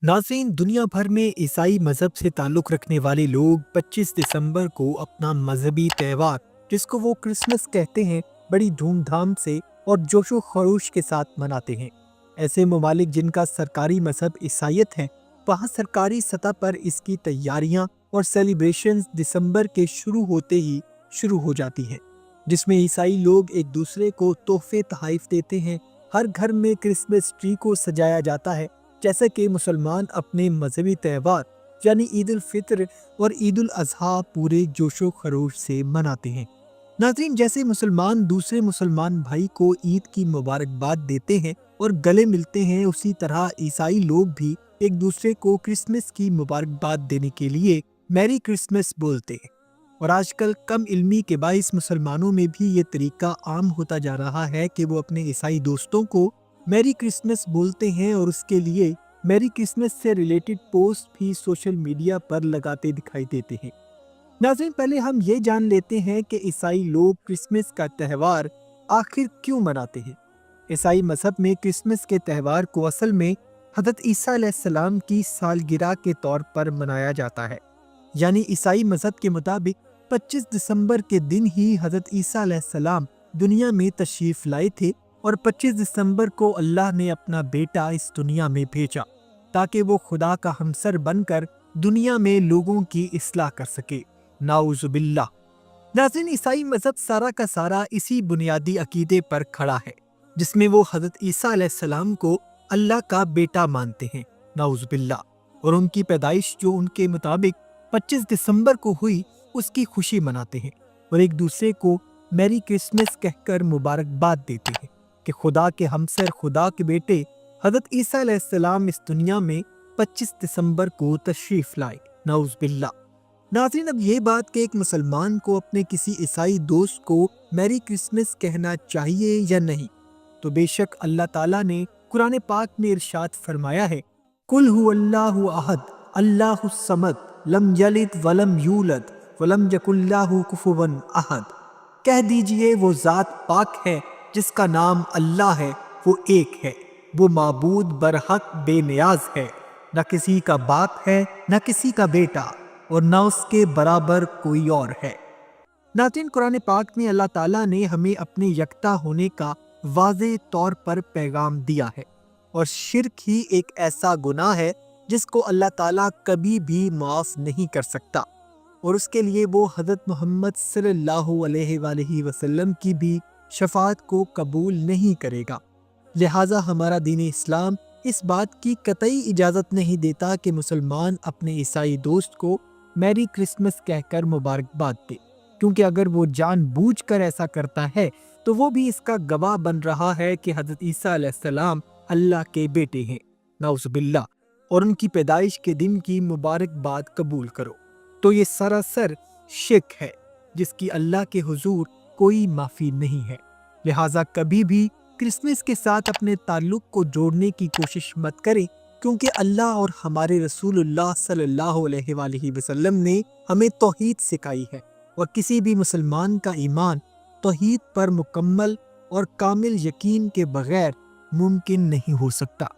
नाज़रीन, दुनिया भर में ईसाई मज़हब से ताल्लुक़ रखने वाले लोग 25 दिसंबर को अपना मजहबी त्यौहार, जिसको वो क्रिसमस कहते हैं, बड़ी धूमधाम से और जोशो खरोश के साथ मनाते हैं। ऐसे ममालिक जिनका सरकारी मजहब ईसाईयत है, वहाँ सरकारी सतह पर इसकी तैयारियाँ और सेलिब्रेशंस दिसंबर के शुरू होते ही शुरू हो जाती हैं, जिसमें ईसाई लोग एक दूसरे को तोहफे तोहफ़ देते हैं। हर घर में क्रिसमस ट्री को सजाया जाता है, जैसा कि मुसलमान अपने मजहबी त्यौहार यानी ईद उल फित्र और ईद उल अज़हा पूरे जोशो खरोश से मनाते हैं। नाज़रीन, जैसे मुसलमान दूसरे मुसलमान भाई को ईद की मुबारकबाद देते हैं और गले मिलते हैं, उसी तरह ईसाई लोग भी एक दूसरे को क्रिसमस की मुबारकबाद देने के लिए मैरी क्रिसमस बोलते हैं। और आजकल कम इल्मी के बाइस मुसलमानों में भी ये तरीका आम होता जा रहा है कि वो अपने ईसाई दोस्तों को मैरी क्रिसमस बोलते हैं और उसके लिए मैरी क्रिसमस से रिलेटेड पोस्ट भी सोशल मीडिया पर लगाते दिखाई देते हैं। नाज़रीन, पहले हम ये जान लेते हैं कि ईसाई लोग क्रिसमस का त्यौहार आखिर क्यों मनाते हैं। ईसाई मजहब में क्रिसमस के त्यौहार को असल में हज़रत ईसा अलैहिस्सलाम की सालगिरह के तौर पर मनाया जाता है। यानी ईसाई मजहब के मुताबिक 25 दिसंबर के दिन ही हज़रत ईसा अलैहिस्सलाम दुनिया में तशरीफ़ लाए थे और 25 दिसंबर को अल्लाह ने अपना बेटा इस दुनिया में भेजा ताकि वो खुदा का हमसर बनकर दुनिया में लोगों की इस्लाह कर सके। नाउज़ुबिल्लाह। नाज़रीन, ईसाई मजहब सारा का सारा इसी बुनियादी अकीदे पर खड़ा है, जिसमें वो हज़रत ईसा अलैहिस्सलाम को अल्लाह का बेटा मानते हैं। नाउज़ुबिल्लाह। और उनकी पैदाइश जो उनके मुताबिक 25 दिसंबर को हुई, उसकी खुशी मनाते हैं और एक दूसरे को मैरी क्रिसमस कहकर मुबारकबाद देते हैं कि खुदा के हमसर, खुदा के बेटे हज़रत ईसा अलैहिस्सलाम इस दुनिया में 25 दिसंबर को तशरीफ़ लाए। नाउज़ुबिल्लाह। नाज़रीन, अब ये बात कि एक मुसलमान को अपने किसी ईसाई दोस्त को मैरी क्रिसमस कहना चाहिए या नहीं, तो बेशक अल्लाह ताला ने कुरान पाक में इरशाद फरमाया है, कुल हुवल्लाहु अहद अल्लाहुस समद लम यलिद वलम यूलद वलम यकुल्लाहु कुफुवन अहद। कह दीजिए, वो ज़ात पाक है जिसका नाम अल्लाह है, वो एक है, वो माबूद बरहक बेनियाज है, न किसी का बाप है न किसी का बेटा और न उसके बराबर कोई और है। नाज़रीन, कुरान पाक में अल्लाह ताला ने हमें अपने यकता होने का वाज़े तौर पर पैगाम दिया है और शिर्क ही एक ऐसा गुनाह है जिसको अल्लाह ताला कभी भी माफ़ नहीं कर सकता और उसके लिए वो हज़रत मोहम्मद सल्लल्लाहु अलैहि वसल्लम की भी शफाअत को कबूल नहीं करेगा। लिहाजा हमारा दीन इस्लाम इस बात की कतई इजाज़त नहीं देता कि मुसलमान अपने ईसाई दोस्त को मैरी क्रिसमस कहकर मुबारकबाद दे, क्योंकि अगर वो जानबूझकर ऐसा करता है तो वो भी इसका गवाह बन रहा है कि हज़रत ईसा अलैहिस्सलाम अल्लाह के बेटे हैं। नाउज़ुबिल्लाह। और उनकी पैदाइश के दिन की मुबारकबाद कबूल करो, तो ये सरासर शिर्क है जिसकी अल्लाह के हुजूर कोई माफ़ी नहीं है। लिहाजा कभी भी क्रिसमस के साथ अपने ताल्लुक़ को जोड़ने की कोशिश मत करें, क्योंकि अल्लाह और हमारे रसूलुल्लाह सल्लल्लाहु अलैहि वसल्लम ने हमें तौहीद सिखाई है और किसी भी मुसलमान का ईमान तौहीद पर मुकम्मल और कामिल यकीन के बगैर मुमकिन नहीं हो सकता।